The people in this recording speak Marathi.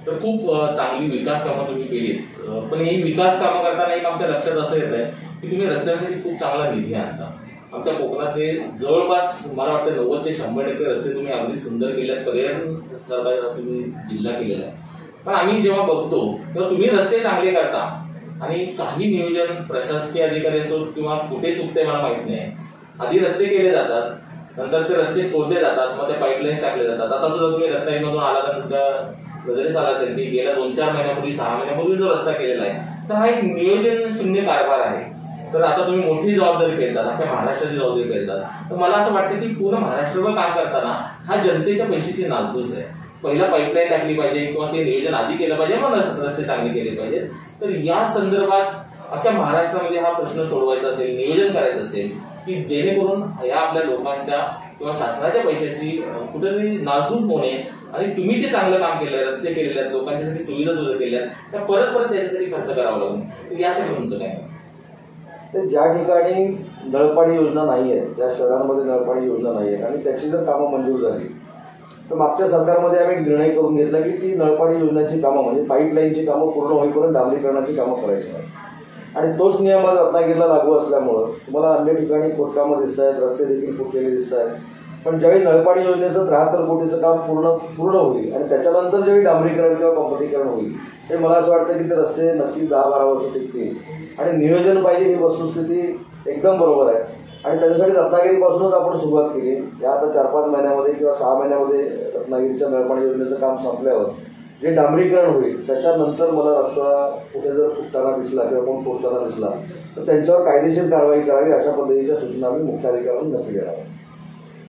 तर खूप चांगली विकास कामं तुम्ही केलीत, पण ही विकास कामं करताना एक आमच्या लक्षात असं येत आहे की तुम्ही रस्त्यांसाठी खूप चांगला निधी आणता. आमच्या कोकणातले जवळपास मला वाटतं 90 ते 100% रस्ते तुम्ही अगदी सुंदर केल्यात, पर्यटन सरकार तुम्ही जिल्हा केलेला आहे. पण आम्ही जेव्हा बघतो तेव्हा तुम्ही रस्ते चांगले करता आणि काही नियोजन प्रशासकीय अधिकारी असो किंवा कुठे चुकते मला माहित नाही, आधी रस्ते केले जातात, नंतर ते रस्ते तोडले जातात, मग ते पाईपलाईन्स टाकले जातात. आता सुद्धा तुम्ही रत्नागिरीमधून आला तर तुमच्या नजरेस आला असेल की गेल्या 2-4 महिन्यापूर्वी 6 महिन्यापूर्वी जो रस्ता केलेला आहे, तर हा एक नियोजन शून्य कारभार आहे. तर आता तुम्ही मोठी जबाबदारी पेलतात, अख्ख्या महाराष्ट्राची जबाबदारी पेलतात. तर मला असं वाटतं की पूर्ण महाराष्ट्रभर काम करताना हा जनतेच्या पैशाची नासधूस आहे. पहिला पाईपलाईन टाकली पाहिजे किंवा ते नियोजन आधी केलं पाहिजे, मग रस्ते चांगले केले पाहिजेत. तर या संदर्भात अख्ख्या महाराष्ट्रामध्ये हा प्रश्न सोडवायचा असेल, नियोजन करायचं असेल की जेणेकरून या आपल्या लोकांच्या किंवा शासनाच्या पैशाची कुठेतरी नासधूस होऊ नये आणि तुम्ही जे चांगलं काम केलंय, रस्ते केलेले आहेत, लोकांच्यासाठी सुविधा सुद्धा केल्या आहेत, त्या परत त्याच्यासाठी खर्च करावा लागून. तर यासाठी तुमचं काय? तर ज्या ठिकाणी नळपाणी योजना नाही आहे, ज्या शहरांमध्ये नळपाणी योजना नाही आहे आणि त्याची जर कामं मंजूर झाली तर मागच्या सरकारमध्ये आम्ही एक निर्णय करून घेतला की ती नळपाणी योजनेची कामं म्हणजे पाईपलाईनची कामं पूर्ण होईपर्यंत डांबरीकरणाची कामं करायची नाही. आणि तोच नियम आज रत्नागिरीला लागू असल्यामुळं तुम्हाला अन्य ठिकाणी खोदकामं दिसत आहेत, रस्ते देखील फुटलेले दिसत आहेत. पण ज्यावेळी नळपाणी योजनेचं 73 कोटीचं काम पूर्ण होईल आणि त्याच्यानंतर ज्यावेळी डांबरीकरण किंवा कॉम्प्युटीकरण होईल, ते मला असं वाटतं की ते रस्ते नक्की 10-12 वर्ष टिकतील. आणि नियोजन पाहिजे ही वस्तुस्थिती एकदम बरोबर आहे आणि त्याच्यासाठी रत्नागिरीपासूनच आपण सुरुवात केली. या आता 4-5 महिन्यामध्ये किंवा 6 महिन्यामध्ये रत्नागिरीच्या नळपाणी योजनेचं काम संपल्यावर जे डांबरीकरण होईल त्याच्यानंतर मला रस्ता कुठे जर फुटताना दिसला किंवा कोण फोडताना दिसला तर त्यांच्यावर कायदेशीर कारवाई करावी, अशा पद्धतीच्या सूचना आम्ही मुख्याधिकाऱ्यांना नक्की देणार.